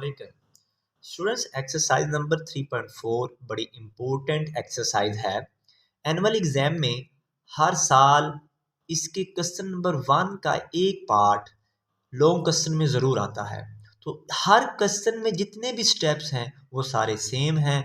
अस्सलामुअलैकुम students. Exercise number 3.4 बड़ी important exercise है। एनुअल एग्जाम में हर साल इसके क्वेश्चन नंबर 1 का एक पार्ट लॉन्ग क्वेश्चन में ज़रूर आता है। तो हर क्वेश्चन में जितने भी स्टेप्स हैं वो सारे सेम हैं।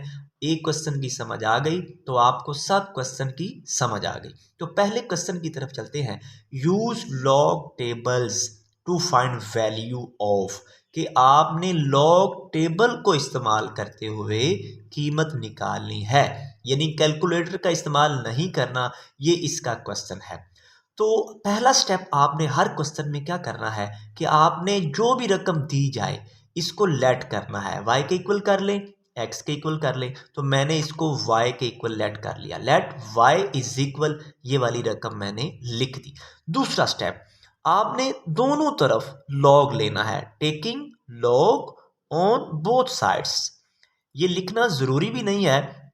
एक क्वेश्चन की समझ आ गई तो आपको सब क्वेश्चन की समझ आ गई। तो पहले क्वेश्चन की तरफ चलते हैं। Use log tables two find value of, कि आपने लॉग टेबल को इस्तेमाल करते हुए कीमत निकालनी है, यानी कैलकुलेटर का इस्तेमाल नहीं करना। ये इसका क्वेश्चन है। तो पहला स्टेप आपने हर क्वेश्चन में क्या करना है कि आपने जो भी रकम दी जाए इसको लेट करना है। y के इक्वल कर लें, x के इक्वल कर लें। तो मैंने इसको y के इक्वल लेट कर लिया। लेट y इज इक्वल, ये वाली रकम मैंने लिख दी। दूसरा स्टेप, आपने दोनों तरफ लॉग लेना है। Taking log on both sides. ये लिखना ज़रूरी भी नहीं है,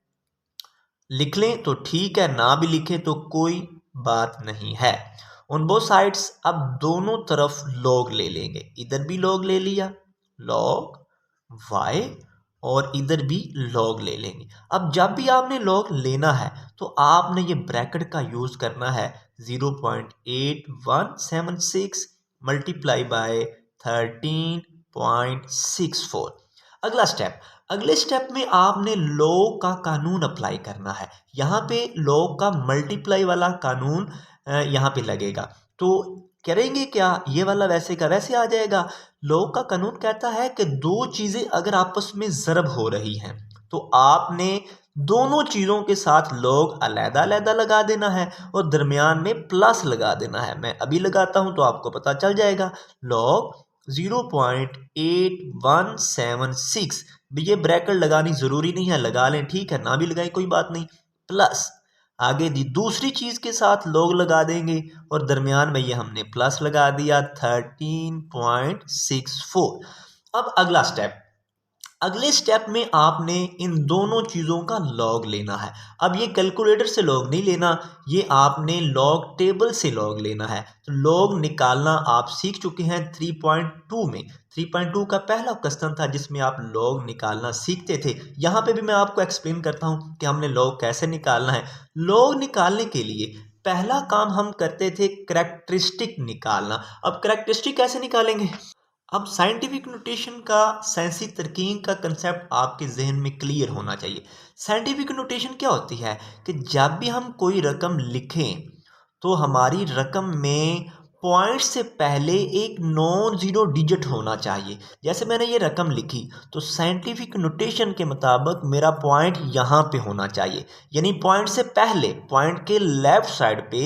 लिख लें तो ठीक है, ना भी लिखें तो कोई बात नहीं है। ऑन बोथ साइड्स अब दोनों तरफ लॉग ले लेंगे। इधर भी लॉग ले लिया, लॉग y, और इधर भी लॉग ले लेंगे। अब जब भी आपने लॉग लेना है तो आपने ये ब्रैकेट का यूज़ करना है। 0.8176 मल्टीप्लाई बाय 13.64। अगला स्टेप, अगले स्टेप में आपने लॉग का कानून अप्लाई करना है। यहाँ पे लॉग का मल्टीप्लाई वाला कानून यहाँ पे लगेगा। तो करेंगे क्या, ये वाला वैसे का वैसे आ जाएगा। लॉग का कानून कहता है कि दो चीज़ें अगर आपस में ज़रब हो रही हैं तो आपने दोनों चीज़ों के साथ लॉग अलग अलग लगा देना है और दरमियान में प्लस लगा देना है। मैं अभी लगाता हूँ तो आपको पता चल जाएगा। लॉग 0.8176, ये ब्रैकेट लगानी ज़रूरी नहीं है, लगा लें ठीक है, ना भी लगाएं कोई बात नहीं। प्लस आगे दी दूसरी चीज़ के साथ लॉग लगा देंगे और दरमियान में ये हमने प्लस लगा दिया 13.64। अब अगला स्टेप, अगले स्टेप में आपने इन दोनों चीज़ों का लॉग लेना है। अब ये कैलकुलेटर से लॉग नहीं लेना, ये आपने लॉग टेबल से लॉग लेना है। तो लॉग निकालना आप सीख चुके हैं 3.2 में। 3.2 का पहला क्वेश्चन था जिसमें आप लॉग निकालना सीखते थे। यहाँ पे भी मैं आपको एक्सप्लेन करता हूँ कि हमने लॉग कैसे निकालना है। लॉग निकालने के लिए पहला काम हम करते थे करैक्टरिस्टिक निकालना। अब करैक्टरिस्टिक कैसे निकालेंगे, अब साइंटिफिक नोटेशन का, साइंसी तरकीब का कंसेप्ट आपके जहन में क्लियर होना चाहिए। साइंटिफिक नोटेशन क्या होती है कि जब भी हम कोई रकम लिखें तो हमारी रकम में पॉइंट से पहले एक नॉन ज़ीरो डिजिट होना चाहिए। जैसे मैंने ये रकम लिखी तो साइंटिफिक नोटेशन के मुताबिक मेरा पॉइंट यहाँ पे होना चाहिए, यानी पॉइंट से पहले, पॉइंट के लेफ्ट साइड पे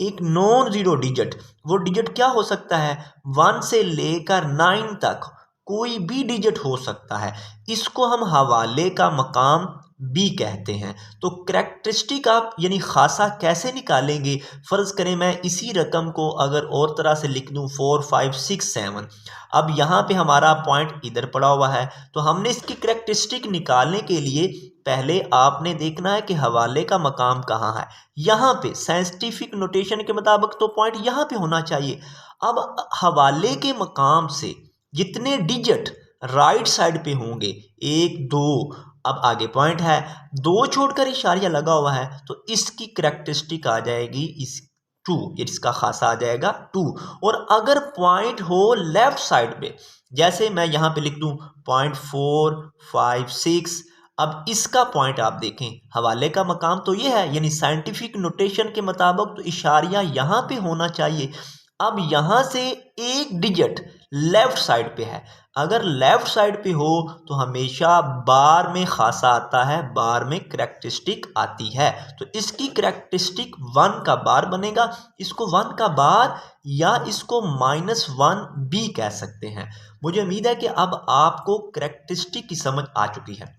एक नॉन ज़ीरो डिजिट। वो डिजिट क्या हो सकता है, 1 से लेकर 9 तक कोई भी डिजिट हो सकता है। इसको हम हवाले का मकाम भी कहते हैं। तो करैक्टरिस्टिक आप यानी खासा कैसे निकालेंगे, फ़र्ज़ करें मैं इसी रकम को अगर और तरह से लिख दूं 4567। अब यहाँ पे हमारा पॉइंट इधर पड़ा हुआ है तो हमने इसकी करैक्टरिस्टिक निकालने के लिए पहले आपने देखना है कि हवाले का मकाम कहाँ है। यहाँ पे साइंटिफिक नोटेशन के मुताबिक तो पॉइंट यहाँ पे होना चाहिए। अब हवाले के मकाम से जितने डिजिट राइट साइड पे होंगे, 1 2, अब आगे पॉइंट है, 2 छोड़कर इशारिया लगा हुआ है तो इसकी करैक्टरिस्टिक आ जाएगी इस 2, इसका खासा आ जाएगा 2। और अगर पॉइंट हो लेफ्ट साइड पे, जैसे मैं यहाँ पे लिख दूं 0.456, अब इसका पॉइंट आप देखें, हवाले का मकाम तो ये है, यानी साइंटिफिक नोटेशन के मुताबिक तो इशारिया यहाँ पे होना चाहिए। अब यहाँ से एक डिजिट लेफ्ट साइड पे है, अगर लेफ्ट साइड पे हो तो हमेशा बार में खासा आता है, बार में करैक्टरिस्टिक आती है। तो इसकी करैक्टरिस्टिक 1 का बार बनेगा। इसको 1 का बार या इसको -1 भी कह सकते हैं। मुझे उम्मीद है कि अब आपको करैक्टरिस्टिक की समझ आ चुकी है।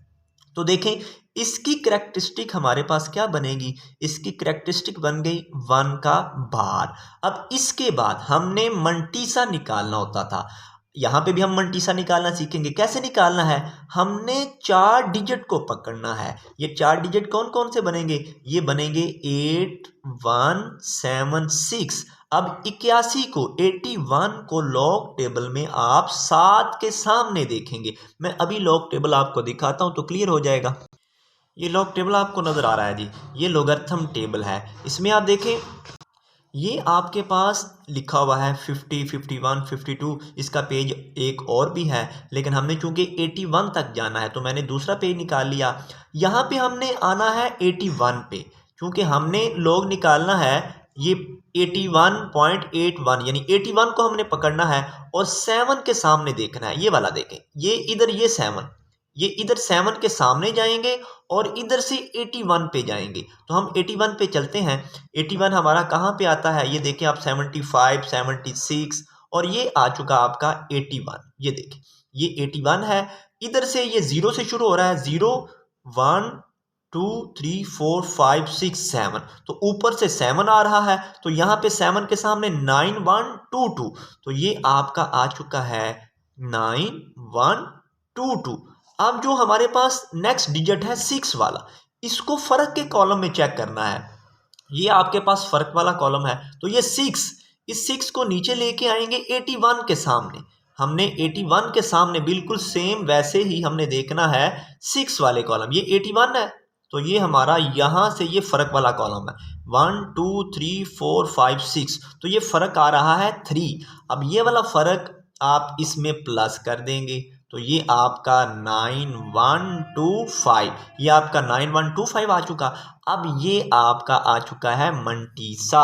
तो देखें इसकी करैक्टरिस्टिक हमारे पास क्या बनेगी, इसकी करैक्टरिस्टिक बन गई 1 का बार। अब इसके बाद हमने मंटीसा निकालना होता था, यहाँ पे भी हम मंटीसा निकालना सीखेंगे। कैसे निकालना है, हमने 4 डिजिट को पकड़ना है। ये 4 डिजिट कौन कौन से बनेंगे, ये बनेंगे 8176। अब 81 को 81 को लॉग टेबल में आप 7 के सामने देखेंगे। मैं अभी लॉग टेबल आपको दिखाता हूं तो क्लियर हो जाएगा। ये लॉग टेबल आपको नज़र आ रहा है जी, ये लोगरिथम टेबल है। इसमें आप देखें ये आपके पास लिखा हुआ है 50, 51, 52। इसका पेज एक और भी है, लेकिन हमने चूंकि 81 तक जाना है तो मैंने दूसरा पेज निकाल लिया। यहाँ पे हमने आना है 81 पे, क्योंकि हमने लॉग निकालना है ये 81.81, यानी 81 को हमने पकड़ना है और 7 के सामने देखना है। ये वाला देखें, ये इधर ये 7, ये इधर 7 के सामने जाएंगे और इधर से 81 पे जाएंगे। तो हम 81 पे चलते हैं। 81 हमारा कहाँ पे आता है, ये देखें आप 75, 76 और ये आ चुका आपका 81। ये देखें ये 81 है। इधर से ये 0 से शुरू हो रहा है, 0, 1, 2, 3, 4, 5, 6, 7। तो ऊपर से 7 आ रहा है, तो यहाँ पे 7 के सामने 9, 1, 2, 2। तो ये आपका आ चुका है 9, 1, 2, 2। अब जो हमारे पास नेक्स्ट डिजिट है 6 वाला, इसको फर्क के कॉलम में चेक करना है। ये आपके पास फर्क वाला कॉलम है, तो ये 6, इस 6 को नीचे लेके आएंगे 81 के सामने। हमने 81 के सामने बिल्कुल सेम वैसे ही हमने देखना है 6 वाले कॉलम। ये 81 है, तो ये हमारा यहाँ से ये फर्क वाला कॉलम है। 1, 2, 3, 4, 5, 6, तो ये फर्क आ रहा है 3। अब ये वाला फर्क आप इसमें प्लस कर देंगे, तो ये आपका 9125, ये आपका 9125 आ चुका। अब ये आपका आ चुका है मंटीसा।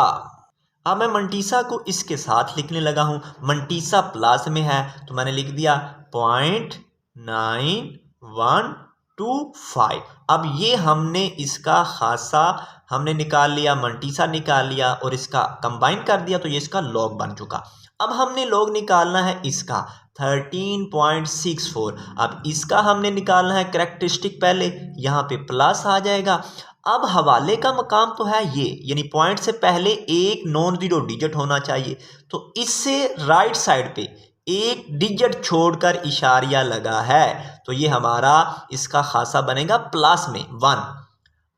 अब मैं मंटीसा को इसके साथ लिखने लगा हूं। मंटीसा प्लस में है तो मैंने लिख दिया 0.9125। अब ये हमने इसका खासा हमने निकाल लिया, मंटीसा निकाल लिया और इसका कंबाइन कर दिया, तो ये इसका लॉग बन चुका। अब हमने लॉग निकालना है इसका 13.64। अब इसका हमने निकालना है कैरेक्टरिस्टिक, पहले यहाँ पे प्लस आ जाएगा। अब हवाले का मकाम तो है ये, यानी पॉइंट से पहले एक नॉन जीरो डिजिट होना चाहिए, तो इससे राइट साइड पे एक डिजिट छोड़कर इशारिया लगा है, तो ये हमारा इसका खासा बनेगा प्लस में 1।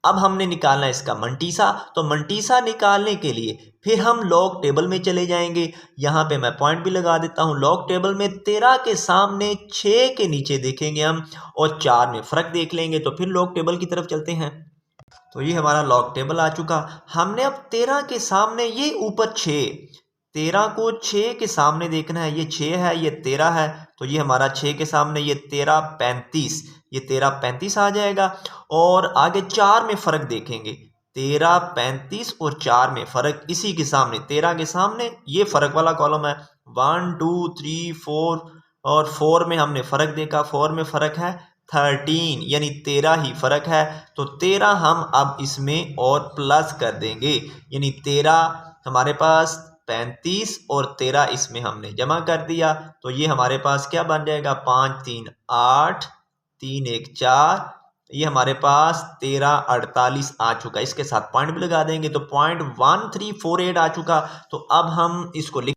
अब हमने निकालना है इसका मंटीसा, तो मंटीसा निकालने के लिए फिर हम लॉग टेबल में चले जाएंगे। यहाँ पे मैं पॉइंट भी लगा देता हूँ। लॉग टेबल में 13 के सामने 6 के नीचे देखेंगे हम और 4 में फ़र्क देख लेंगे, तो फिर लॉग टेबल की तरफ चलते हैं। तो ये हमारा लॉग टेबल आ चुका। हमने अब 13 के सामने ये ऊपर 6, 13 को 6 के सामने देखना है। ये 6 है, ये 13 है, तो ये हमारा 6 के सामने ये 13, 35, ये 13, 35 आ जाएगा। और आगे 4 में फ़र्क देखेंगे, 13, 35 और 4 में फ़र्क इसी के सामने 13 के सामने ये फ़र्क वाला कॉलम है। 1, 2, 3, 4 और 4 में हमने फ़र्क देखा, 4 में फ़र्क है 13, यानी 13 ही फ़र्क है। तो 13 हम अब इसमें और प्लस कर देंगे, यानी 13 हमारे पास 35 और 13 इसमें हमने जमा कर दिया, तो ये हमारे पास क्या बन जाएगा 5, 3, 8, 3, 1, 4, ये हमारे पास 13, 48 आ चुका। इसके साथ पॉइंट भी लगा देंगे तो 0.1348 आ चुका। तो अब हम इसको लिख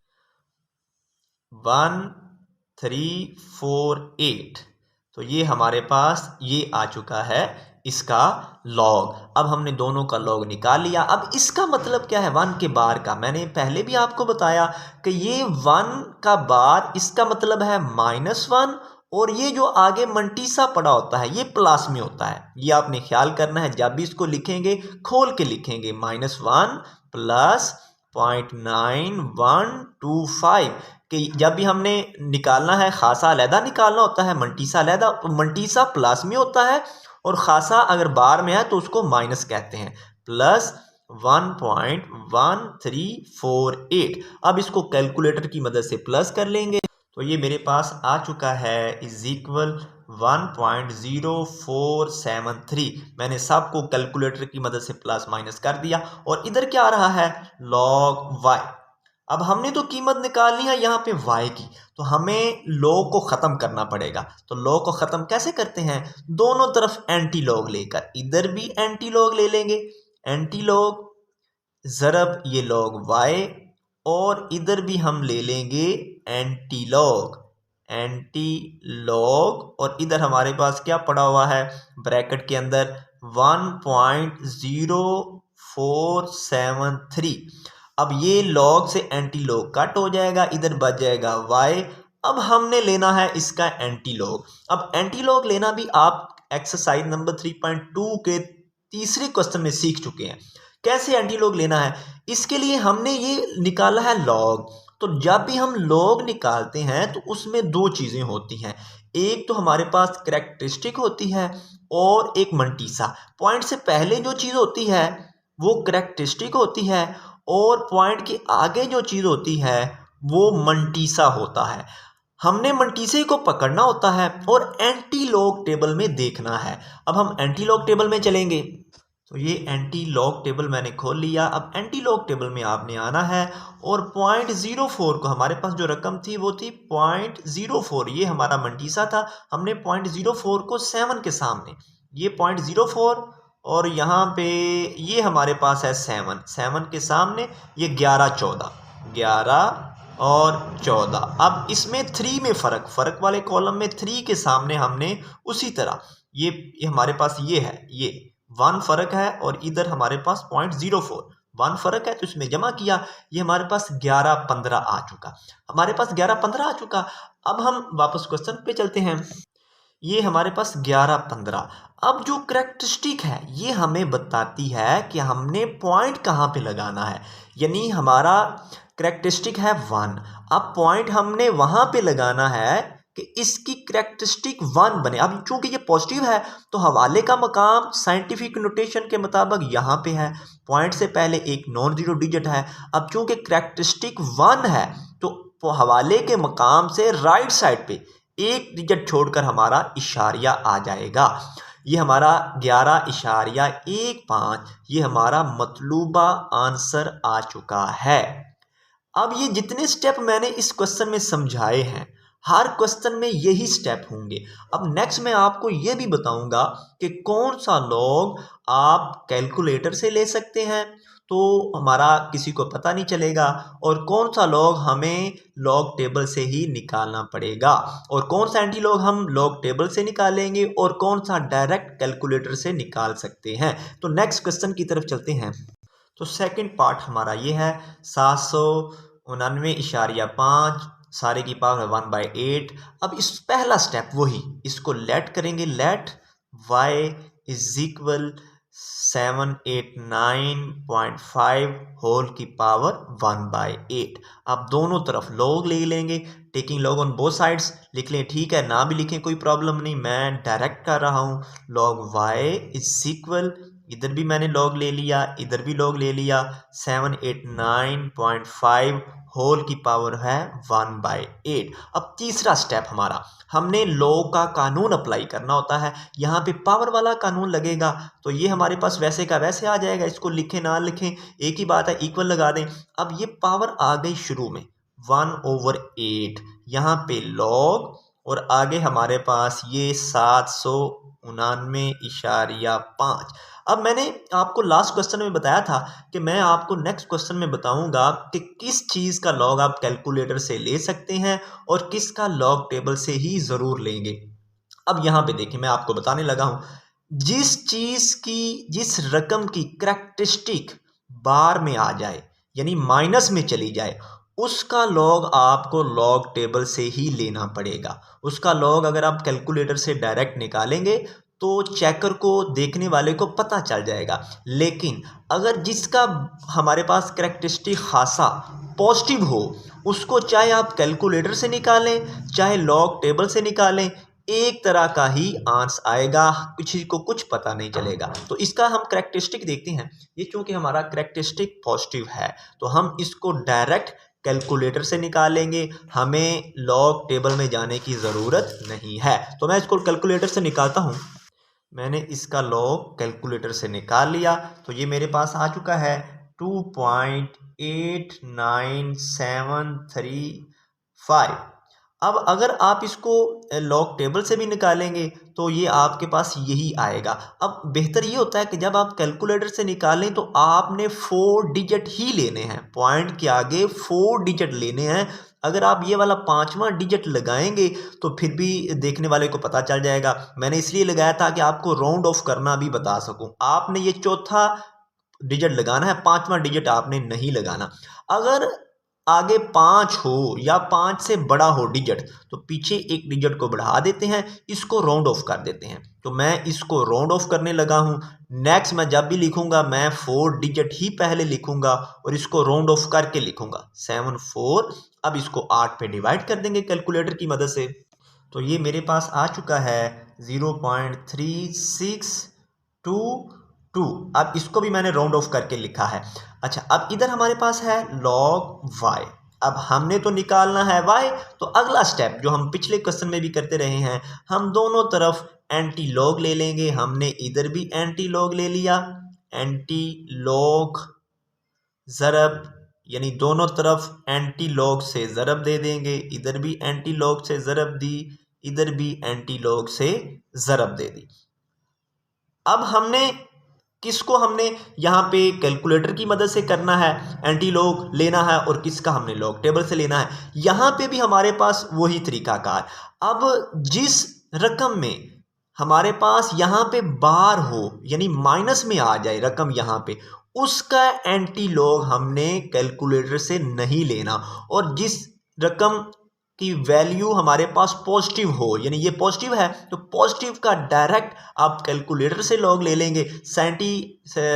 1348, तो ये हमारे पास ये आ चुका है इसका लॉग। अब हमने दोनों का लॉग निकाल लिया। अब इसका मतलब क्या है 1 के बार का, मैंने पहले भी आपको बताया कि ये 1 का बार इसका मतलब है -1, और ये जो आगे मंटीसा पड़ा होता है ये प्लस में होता है। ये आपने ख्याल करना है, जब भी इसको लिखेंगे खोल के लिखेंगे, -1 प्लस 0.9125, कि जब भी हमने निकालना है खासा अलहदा निकालना होता है, मंटीसा अलहदा। मंटीसा प्लस में होता है और खासा अगर बार में है तो उसको माइनस कहते हैं। प्लस 1.1348। अब इसको कैलकुलेटर की मदद से प्लस कर लेंगे, तो ये मेरे पास आ चुका है इज इक्वल 1.0473। मैंने सबको कैलकुलेटर की मदद से प्लस माइनस कर दिया और इधर क्या आ रहा है लॉग वाई। अब हमने तो कीमत निकालनी है यहाँ पे y की, तो हमें लॉग को ख़त्म करना पड़ेगा। तो लॉग को ख़त्म कैसे करते हैं, दोनों तरफ एंटी लॉग लेकर, इधर भी एंटी लॉग ले लेंगे, एंटी लॉग ज़रब ये लॉग y, और इधर भी हम ले लेंगे एंटी लॉग, एंटी लॉग, और इधर हमारे पास क्या पड़ा हुआ है ब्रैकेट के अंदर 1.0473। अब ये लॉग से एंटी लॉग कट हो जाएगा, इधर बच जाएगा y। अब हमने लेना है इसका एंटी लॉग। अब एंटी लॉग लेना भी आप एक्सरसाइज नंबर 3.2 के तीसरे क्वेश्चन में सीख चुके हैं। कैसे एंटी लॉग लेना है, इसके लिए हमने ये निकाला है लॉग। तो जब भी हम लॉग निकालते हैं तो उसमें दो चीज़ें होती हैं, एक तो हमारे पास करेक्टरिस्टिक होती है और एक मंटीसा। पॉइंट से पहले जो चीज़ होती है वो करेक्टरिस्टिक होती है और पॉइंट के आगे जो चीज़ होती है वो मंटीसा होता है। हमने मंटीसे को पकड़ना होता है और एंटी लॉग टेबल में देखना है। अब हम एंटी लॉग टेबल में चलेंगे, तो ये एंटी लॉग टेबल मैंने खोल लिया। अब एंटी लॉग टेबल में आपने आना है और 0.04 को, हमारे पास जो रकम थी वो थी 0.04, ये हमारा मंटीसा था। हमने 0.04 को 7 के सामने, ये 0.04 और यहाँ पे ये हमारे पास है 7 के सामने, ये 11 और 14। अब इसमें 3 में फ़र्क वाले कॉलम में 3 के सामने हमने उसी तरह ये हमारे पास ये है, ये 1 फ़र्क है और इधर हमारे पास 0.04 1 फ़र्क है, तो इसमें जमा किया, ये हमारे पास 11-15 आ चुका। हमारे पास 11-15 आ चुका। अब हम वापस क्वेश्चन पे चलते हैं। ये हमारे पास 11-15। अब जो करेक्टरिस्टिक है ये हमें बताती है कि हमने पॉइंट कहाँ पे लगाना है, यानी हमारा करेक्टरिस्टिक है 1। अब पॉइंट हमने वहाँ पे लगाना है कि इसकी करेक्टरिस्टिक 1 बने। अब चूंकि ये पॉजिटिव है तो हवाले का मकाम साइंटिफिक नोटेशन के मुताबिक यहाँ पे है, पॉइंट से पहले एक नॉन जीरो डिजिट है। अब चूंकि करेक्टरिस्टिक 1 है तो हवाले के मकाम से राइट साइड पे एक डिजिट छोड़कर हमारा इशारिया आ जाएगा। ये हमारा 11.15, ये हमारा मतलूबा आंसर आ चुका है। अब ये जितने स्टेप मैंने इस क्वेश्चन में समझाए हैं, हर क्वेश्चन में यही स्टेप होंगे। अब नेक्स्ट मैं आपको ये भी बताऊंगा कि कौन सा लॉग आप कैलकुलेटर से ले सकते हैं तो हमारा किसी को पता नहीं चलेगा, और कौन सा लॉग हमें लॉग टेबल से ही निकालना पड़ेगा, और कौन सा एंटी लॉग हम लॉग टेबल से निकालेंगे और कौन सा डायरेक्ट कैलकुलेटर से निकाल सकते हैं। तो नेक्स्ट क्वेश्चन की तरफ चलते हैं। तो सेकंड पार्ट हमारा ये है 799.5, सारे की पावर है 1/8। अब इस पहला स्टेप वही, इसको लेट करेंगे, let y is equal 789.5 whole की पावर 1/8। अब दोनों तरफ लॉग ले लेंगे, taking log on both sides. लिख लें, ठीक है, ना भी लिखें कोई प्रॉब्लम नहीं, मैं डायरेक्ट कर रहा हूँ। लॉग y इज इक्वल, इधर भी मैंने लॉग ले लिया, इधर भी लॉग ले लिया, 789.5 होल की पावर है 1/8। अब तीसरा स्टेप हमारा, हमने लॉग का कानून अप्लाई करना होता है। यहाँ पे पावर वाला कानून लगेगा तो ये हमारे पास वैसे का वैसे आ जाएगा, इसको लिखें ना लिखें एक ही बात है, इक्वल लगा दें। अब ये पावर आ गई शुरू में 1/8, यहाँ पे लॉग और आगे हमारे पास ये 799.5। अब मैंने आपको लास्ट क्वेश्चन में बताया था कि मैं आपको नेक्स्ट क्वेश्चन में बताऊंगा कि किस चीज़ का लॉग आप कैलकुलेटर से ले सकते हैं और किसका लॉग टेबल से ही ज़रूर लेंगे। अब यहाँ पे देखिए, मैं आपको बताने लगा हूँ, जिस चीज़ की, जिस रकम की करेक्टरिस्टिक बार में आ जाए यानी माइनस में चली जाए, उसका लॉग आपको लॉग टेबल से ही लेना पड़ेगा। उसका लॉग अगर आप कैलकुलेटर से डायरेक्ट निकालेंगे तो चेकर को, देखने वाले को पता चल जाएगा। लेकिन अगर जिसका हमारे पास करेक्टरिस्टिक खासा पॉजिटिव हो, उसको चाहे आप कैलकुलेटर से निकालें चाहे लॉग टेबल से निकालें, एक तरह का ही आंसर आएगा, किसी को कुछ पता नहीं चलेगा। तो इसका हम करेक्टरिस्टिक देखते हैं। ये चूंकि हमारा करेक्टरिस्टिक पॉजिटिव है तो हम इसको डायरेक्ट कैलकुलेटर से निकालेंगे, हमें लॉग टेबल में जाने की ज़रूरत नहीं है। तो मैं इसको कैलकुलेटर से निकालता हूँ। मैंने इसका लॉग कैलकुलेटर से निकाल लिया तो ये मेरे पास आ चुका है 2.89735। अब अगर आप इसको लॉग टेबल से भी निकालेंगे तो ये आपके पास यही आएगा। अब बेहतर ये होता है कि जब आप कैलकुलेटर से निकालें तो आपने 4 डिजिट ही लेने हैं, पॉइंट के आगे 4 डिजिट लेने हैं। अगर आप ये वाला 5वां डिजिट लगाएंगे तो फिर भी देखने वाले को पता चल जाएगा। मैंने इसलिए लगाया था कि आपको राउंड ऑफ करना भी बता सकूं। आपने ये चौथा डिजिट लगाना है, 5वां डिजिट आपने नहीं लगाना। अगर आगे 5 हो या 5 से बड़ा हो डिजिट तो पीछे एक डिजिट को बढ़ा देते हैं, इसको राउंड ऑफ कर देते हैं। तो मैं इसको राउंड ऑफ करने लगा हूं। नेक्स्ट मैं जब भी लिखूंगा मैं 4 डिजिट ही पहले लिखूंगा और इसको राउंड ऑफ करके लिखूंगा 7 4। अब इसको 8 पे डिवाइड कर देंगे कैलकुलेटर की मदद से। तो ये मेरे पास आ चुका है 0.3622। अब इसको भी मैंने राउंड ऑफ करके लिखा है। अच्छा, अब इधर हमारे पास है log y। अब हमने तो निकालना है y, तो अगला स्टेप जो हम पिछले क्वेश्चन में भी करते रहे हैं, हम दोनों तरफ एंटी लॉग ले लेंगे। हमने इधर भी एंटी लॉग ले लिया, एंटी लॉग ज़रब, यानी दोनों तरफ एंटी लॉग से ज़रब दे देंगे। इधर भी एंटी लॉग से ज़रब दी, इधर भी एंटी लॉग से ज़रब दे दी। अब हमने किसको हमने यहाँ पे कैलकुलेटर की मदद से करना है, एंटी लॉग लेना है, और किसका हमने लॉग टेबल से लेना है। यहाँ पे भी हमारे पास वही तरीकाकार। अब जिस रकम में हमारे पास यहाँ पे बार हो, यानी माइनस में आ जाए रकम यहाँ पे, उसका एंटी लॉग हमने कैलकुलेटर से नहीं लेना। और जिस रकम की वैल्यू हमारे पास पॉजिटिव हो, यानी ये पॉजिटिव है तो पॉजिटिव का डायरेक्ट आप कैलकुलेटर से लॉग ले लेंगे।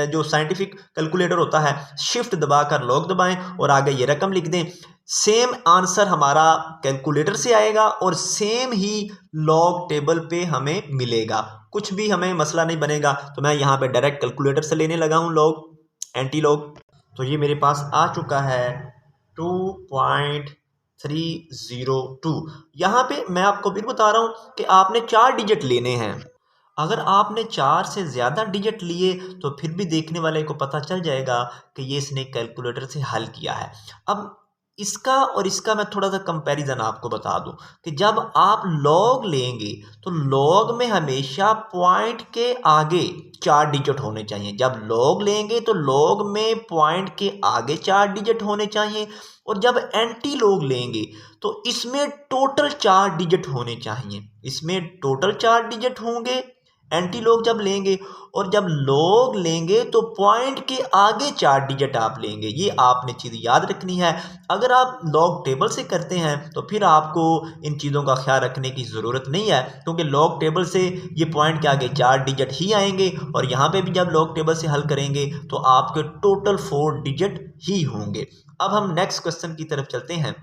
जो साइंटिफिक कैलकुलेटर होता है, शिफ्ट दबाकर लॉग दबाएं और आगे ये रकम लिख दें। सेम आंसर हमारा कैलकुलेटर से आएगा और सेम ही लॉग टेबल पे हमें मिलेगा, कुछ भी हमें मसला नहीं बनेगा। तो मैं यहाँ पे डायरेक्ट कैलकुलेटर से लेने लगा हूँ लॉग, एंटी लॉग। तो ये मेरे पास आ चुका है 2.302। यहाँ पे मैं आपको फिर बता रहा हूँ कि आपने 4 डिजिट लेने हैं। अगर आपने 4 से ज़्यादा डिजिट लिए तो फिर भी देखने वाले को पता चल जाएगा कि ये इसने कैलकुलेटर से हल किया है। अब इसका और इसका मैं थोड़ा सा कंपैरिजन आपको बता दूं कि जब आप लॉग लेंगे तो लॉग में हमेशा पॉइंट के आगे 4 डिजिट होने चाहिए। जब लॉग लेंगे तो लॉग में पॉइंट के आगे 4 डिजिट होने चाहिए, और जब एंटी लॉग लेंगे तो इसमें टोटल 4 डिजिट होने चाहिए। इसमें टोटल 4 डिजिट होंगे एंटी लॉग जब लेंगे, और जब लॉग लेंगे तो पॉइंट के आगे 4 डिजिट आप लेंगे। ये आपने चीज़ याद रखनी है। अगर आप लॉग टेबल से करते हैं तो फिर आपको इन चीज़ों का ख्याल रखने की ज़रूरत नहीं है, क्योंकि लॉग टेबल से ये पॉइंट के आगे 4 डिजिट ही आएंगे, और यहाँ पे भी जब लॉग टेबल से हल करेंगे तो आपके टोटल 4 डिजिट ही होंगे। अब हम नेक्स्ट क्वेश्चन की तरफ चलते हैं।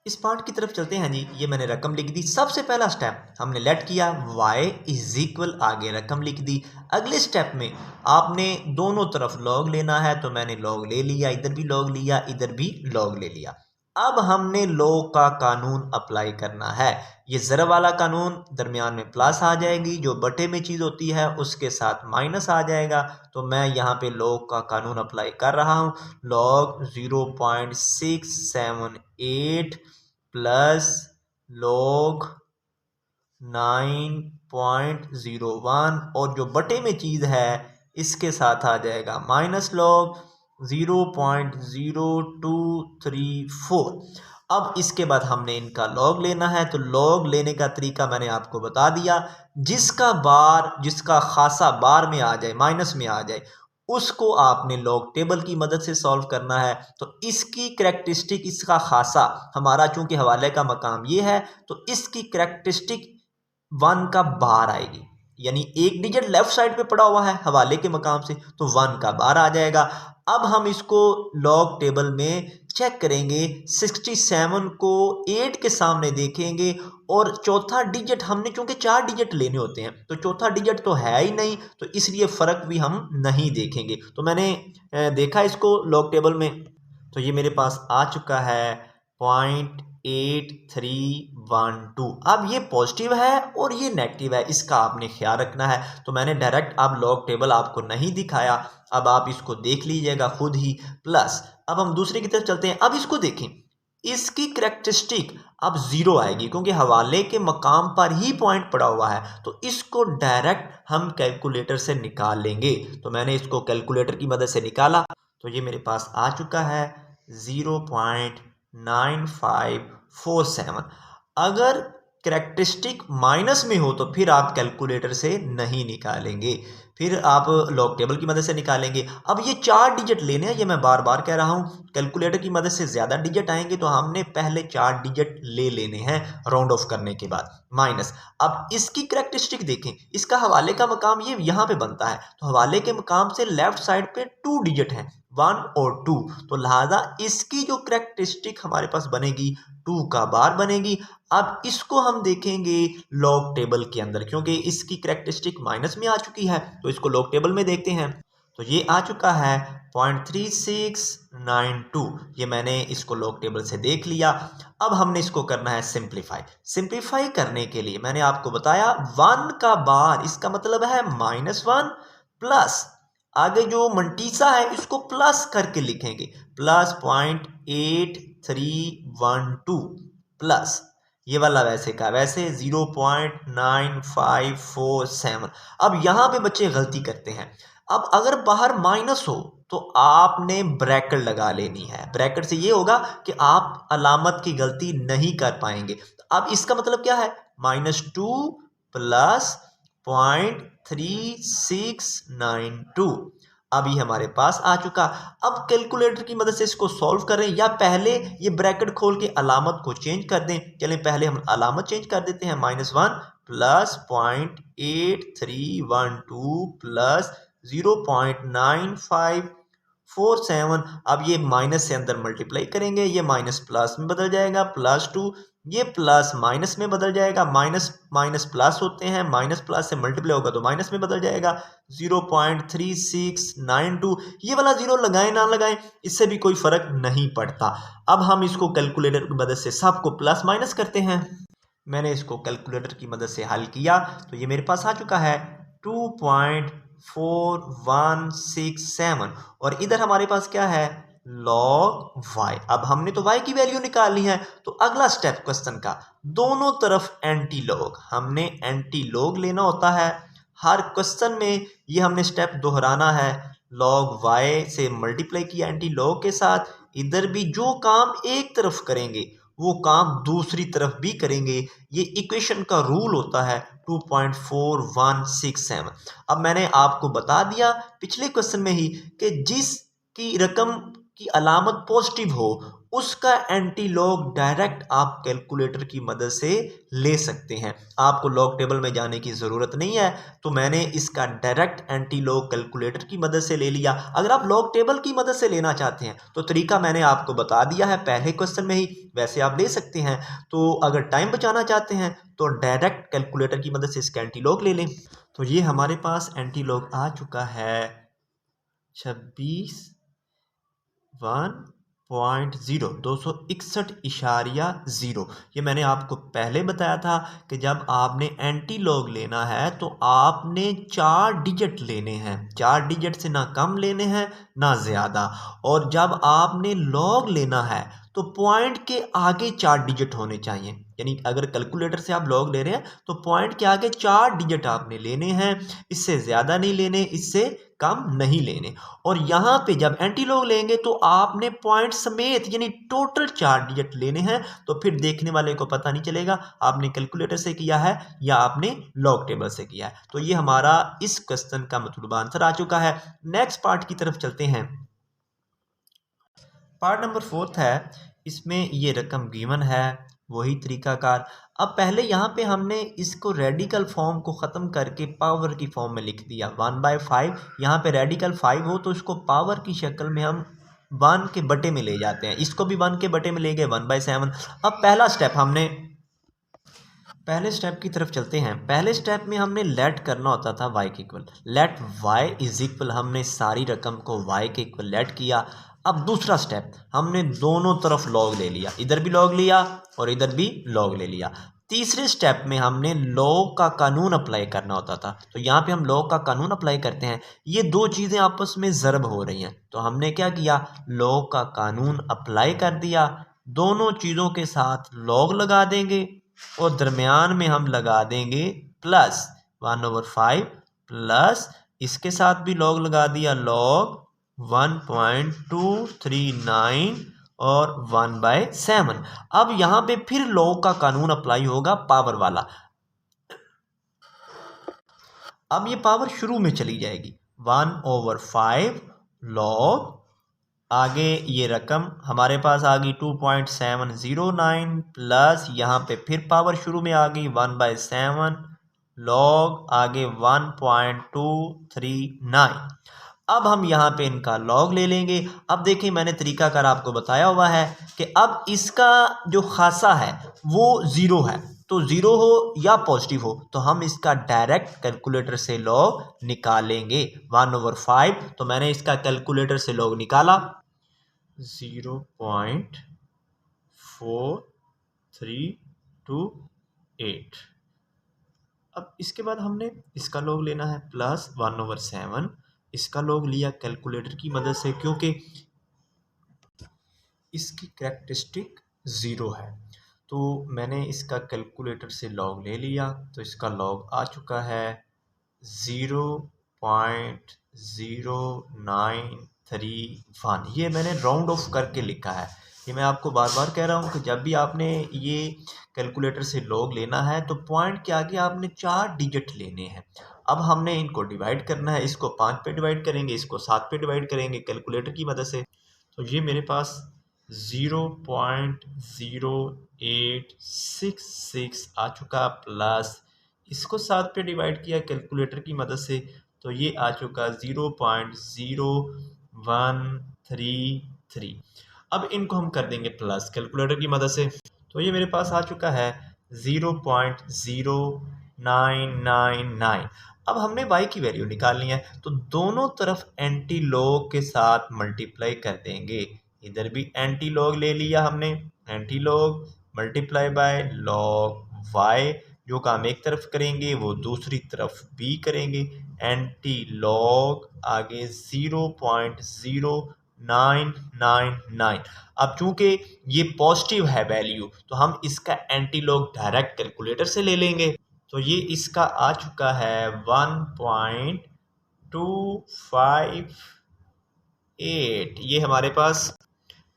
इस पार्ट की तरफ चलते हैं जी। ये मैंने रकम लिख दी। सबसे पहला स्टेप हमने लेट किया y इज इक्वल, आगे रकम लिख दी। अगले स्टेप में आपने दोनों तरफ लॉग लेना है, तो मैंने लॉग ले लिया, इधर भी लॉग लिया, इधर भी लॉग ले लिया। अब हमने लॉग का कानून अप्लाई करना है। ये ज़रब वाला कानून, दरमियान में प्लस आ जाएगी, जो बटे में चीज़ होती है उसके साथ माइनस आ जाएगा। तो मैं यहाँ पे लॉग का कानून अप्लाई कर रहा हूँ। लॉग 0.678 प्लस लॉग 9.01, और जो बटे में चीज़ है इसके साथ आ जाएगा माइनस लॉग 0.0234। अब इसके बाद हमने इनका लॉग लेना है। तो लॉग लेने का तरीका मैंने आपको बता दिया। जिसका खासा बार में आ जाए, माइनस में आ जाए, उसको आपने लॉग टेबल की मदद से सॉल्व करना है। तो इसकी करैक्टरिस्टिक, इसका खासा, हमारा चूंकि हवाले का मकाम ये है तो इसकी करैक्टरिस्टिक 1 का बार आएगी, यानी एक डिजिट लेफ्ट साइड पे पड़ा हुआ है हवाले के मकाम से, तो 1 का बार आ जाएगा। अब हम इसको लॉग टेबल में चेक करेंगे। 67 को 8 के सामने देखेंगे, और चौथा डिजिट हमने, चूंकि 4 डिजिट लेने होते हैं तो चौथा डिजिट तो है ही नहीं, तो इसलिए फ़र्क भी हम नहीं देखेंगे। तो मैंने देखा इसको लॉग टेबल में, तो ये मेरे पास आ चुका है 0.8312। अब ये पॉजिटिव है और ये नेगेटिव है, इसका आपने ख्याल रखना है। तो मैंने डायरेक्ट अब लॉग टेबल आपको नहीं दिखाया, अब आप इसको देख लीजिएगा खुद ही। प्लस अब हम दूसरे की तरफ चलते हैं। अब इसको देखें, इसकी करैक्टरिस्टिक अब 0 आएगी, क्योंकि हवाले के मकाम पर ही पॉइंट पड़ा हुआ है। तो इसको डायरेक्ट हम कैलकुलेटर से निकाल लेंगे। तो मैंने इसको कैलकुलेटर की मदद से निकाला, तो ये मेरे पास आ चुका है 0.9547। अगर कैरेक्टरिस्टिक माइनस में हो तो फिर आप कैलकुलेटर से नहीं निकालेंगे, फिर आप लॉग टेबल की मदद से निकालेंगे। अब ये 4 डिजिट लेने हैं, ये मैं बार बार कह रहा हूँ। कैलकुलेटर की मदद से ज़्यादा डिजिट आएंगे तो हमने पहले 4 डिजिट ले लेने हैं राउंड ऑफ करने के बाद माइनस। अब इसकी कैरेक्टरिस्टिक देखें, इसका हवाले का मकाम ये यहाँ पे बनता है, तो हवाले के मकाम से लेफ्ट साइड पे 2 डिजिट हैं, 1 और 2, तो लिहाजा इसकी जो कैरेक्टरिस्टिक हमारे पास बनेगी 2 का बार बनेगी। अब इसको हम देखेंगे लॉग टेबल के अंदर, क्योंकि इसकी कैरेक्टरिस्टिक माइनस में आ चुकी है, तो इसको लॉग टेबल में देखते हैं। तो ये आ चुका है 0.3692, ये मैंने इसको लॉग टेबल से देख लिया। अब हमने इसको करना है सिंप्लीफाई। सिंप्लीफाई करने के लिए मैंने आपको बताया 1 का बार, इसका मतलब है -1 प्लस आगे जो मंटीसा है इसको प्लस करके लिखेंगे, प्लस 0.8312 प्लस ये वाला वैसे का वैसे 0.9547। अब यहाँ पे बच्चे गलती करते हैं। अब अगर बाहर माइनस हो तो आपने ब्रैकेट लगा लेनी है। ब्रैकेट से ये होगा कि आप अलामत की गलती नहीं कर पाएंगे। अब इसका मतलब क्या है, -2 प्लस 0.3692। अब ये हमारे पास आ चुका। अब कैलकुलेटर की मदद से इसको सॉल्व करें या पहले ये ब्रैकेट खोल के अलामत को चेंज कर दें। चलें पहले हम अलामत चेंज कर देते हैं, -1 प्लस 0.8312 प्लस 0.9547। अब ये माइनस से अंदर मल्टीप्लाई करेंगे, ये माइनस प्लस में बदल जाएगा, +2, ये प्लस माइनस में बदल जाएगा, माइनस माइनस प्लस होते हैं, माइनस प्लस से मल्टीप्लाई होगा तो माइनस में बदल जाएगा, 0.3692। ये वाला जीरो लगाएं ना लगाएं इससे भी कोई फर्क नहीं पड़ता। अब हम इसको कैलकुलेटर की मदद से सबको प्लस माइनस करते हैं। मैंने इसको कैलकुलेटर की मदद से हल किया तो ये मेरे पास आ चुका है 2.4167, और इधर हमारे पास क्या है, log y। अब हमने तो y की वैल्यू निकालनी है, तो अगला स्टेप क्वेश्चन का, दोनों तरफ एंटी लॉग, हमने एंटी लॉग लेना होता है हर क्वेश्चन में। ये हमने स्टेप दोहराना है, log y से मल्टीप्लाई किया एंटी लॉग के साथ। इधर भी जो काम एक तरफ करेंगे वो काम दूसरी तरफ भी करेंगे। ये इक्वेशन का रूल होता है 2.4167। अब मैंने आपको बता दिया पिछले क्वेश्चन में ही कि जिसकी रकम की अलामत पॉजिटिव हो उसका एंटी लॉग डायरेक्ट आप कैलकुलेटर की मदद से ले सकते हैं। आपको लॉग टेबल में जाने की ज़रूरत नहीं है, तो मैंने इसका डायरेक्ट एंटी लॉग कैलकुलेटर की मदद से ले लिया। अगर आप लॉग टेबल की मदद से लेना चाहते हैं तो तरीका मैंने आपको बता दिया है पहले क्वेश्चन में ही, वैसे आप ले सकते हैं। तो अगर टाइम बचाना चाहते हैं तो डायरेक्ट कैलकुलेटर की मदद से इसका एंटी लॉग ले लें। तो ये हमारे पास एंटी लॉग आ चुका है 261.0। ये मैंने आपको पहले बताया था कि जब आपने एंटी लॉग लेना है तो आपने 4 डिजिट लेने हैं, 4 डिजिट से ना कम लेने हैं ना ज़्यादा। और जब आपने लॉग लेना है तो पॉइंट के आगे 4 डिजिट होने चाहिए, यानी अगर कैलकुलेटर से आप लॉग ले रहे हैं तो पॉइंट के आगे 4 डिजिट आपने लेने हैं, इससे ज़्यादा नहीं लेने, इससे कम नहीं लेने। और यहाँ पे जब एंटी लॉग लेंगे तो आपने पॉइंट समेत यानी टोटल 4 डिजिट लेने हैं, तो फिर देखने वाले को पता नहीं चलेगा आपने कैलकुलेटर से किया है या आपने लॉग टेबल से किया है। तो ये हमारा इस क्वेश्चन का मतलब आंसर आ चुका है। नेक्स्ट पार्ट की तरफ चलते हैं। पार्ट नंबर 4 है, इसमें ये रकम गिवन है, वही तरीकाकार। अब पहले यहाँ पे हमने इसको रेडिकल फॉर्म को ख़त्म करके पावर की फॉर्म में लिख दिया 1/5। यहाँ पे रेडिकल 5 हो तो इसको पावर की शक्ल में हम 1 के बटे में ले जाते हैं, इसको भी 1 के बटे में ले गए 1/7। अब पहला स्टेप हमने, पहले स्टेप की तरफ चलते हैं। पहले स्टेप में हमने लेट करना होता था y के equal, let y is equal, हमने सारी रकम को y के इक्वल लेट किया। अब दूसरा स्टेप, हमने दोनों तरफ लॉग ले लिया, इधर भी लॉग लिया और इधर भी लॉग ले लिया। तीसरे स्टेप में हमने लॉग का कानून अप्लाई करना होता था, तो यहाँ पे हम लॉग का कानून अप्लाई करते हैं। ये दो चीज़ें आपस में ज़रब हो रही हैं, तो हमने क्या किया, लॉग का कानून अप्लाई कर दिया, दोनों चीज़ों के साथ लॉग लगा देंगे और दरमियान में हम लगा देंगे प्लस 1/5 प्लस इसके साथ भी लॉग लगा दिया, लॉग 1.239 और 1/7। अब यहाँ पे फिर लॉग का कानून अप्लाई होगा पावर वाला। अब ये पावर शुरू में चली जाएगी 1/5 लॉग, आगे ये रकम हमारे पास आ गई 2.709 प्लस यहाँ पे फिर पावर शुरू में आ गई 1/7 लॉग, आगे 1.239। अब हम यहाँ पे इनका लॉग ले लेंगे। अब देखिए मैंने तरीकाकार आपको बताया हुआ है कि अब इसका जो खासा है वो ज़ीरो है, तो ज़ीरो हो या पॉजिटिव हो तो हम इसका डायरेक्ट कैलकुलेटर से लॉग निकालेंगे 1/5। तो मैंने इसका कैलकुलेटर से लॉग निकाला 0.4328। अब इसके बाद हमने इसका लॉग लेना है प्लस 1/7। इसका लॉग लिया कैलकुलेटर की मदद से क्योंकि इसकी कैरेक्टरिस्टिक ज़ीरो है, तो मैंने इसका कैलकुलेटर से लॉग ले लिया। तो इसका लॉग आ चुका है 0.0931। ये मैंने राउंड ऑफ करके लिखा है। ये मैं आपको बार बार कह रहा हूँ कि जब भी आपने ये कैलकुलेटर से लॉग लेना है तो पॉइंट के आगे आपने 4 डिजिट लेने हैं। अब हमने इनको डिवाइड करना है, इसको 5 पे डिवाइड करेंगे, इसको 7 पे डिवाइड करेंगे कैलकुलेटर की मदद से। तो ये मेरे पास 0.0866 आ चुका, प्लस इसको 7 पे डिवाइड किया कैलकुलेटर की मदद से तो ये आ चुका 0.0133। अब इनको हम कर देंगे प्लस कैलकुलेटर की मदद से, तो ये मेरे पास आ चुका है 0.0999। अब हमने y की वैल्यू निकालनी है, तो दोनों तरफ एंटी लॉग के साथ मल्टीप्लाई कर देंगे। इधर भी एंटी लॉग ले लिया हमने, anti log multiply by log y। जो काम एक तरफ करेंगे वो दूसरी तरफ भी करेंगे। एंटी लॉग आगे 0.0999। अब चूंकि ये पॉजिटिव है वैल्यू तो हम इसका एंटी लॉग डायरेक्ट कैलकुलेटर से ले लेंगे। तो ये इसका आ चुका है 1.258। ये हमारे पास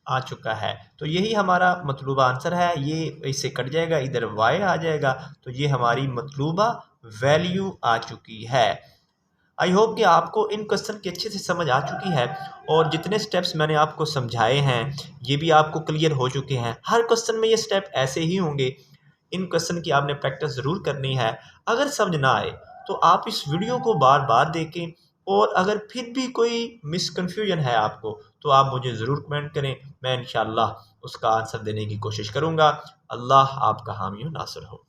आ चुका है। तो यही हमारा मतलूबा आंसर है। ये इससे कट जाएगा, इधर y आ जाएगा, तो ये हमारी मतलूबा वैल्यू आ चुकी है। आई होप कि आपको इन क्वेश्चन की अच्छे से समझ आ चुकी है और जितने स्टेप्स मैंने आपको समझाए हैं ये भी आपको क्लियर हो चुके हैं। हर क्वेश्चन में ये स्टेप ऐसे ही होंगे। इन क्वेश्चन की आपने प्रैक्टिस ज़रूर करनी है। अगर समझ ना आए तो आप इस वीडियो को बार बार देखें, और अगर फिर भी कोई मिसकन्फ्यूजन है आपको तो आप मुझे ज़रूर कमेंट करें, मैं इंशाअल्लाह उसका आंसर देने की कोशिश करूँगा। अल्लाह आपका हामी व नासिर हो।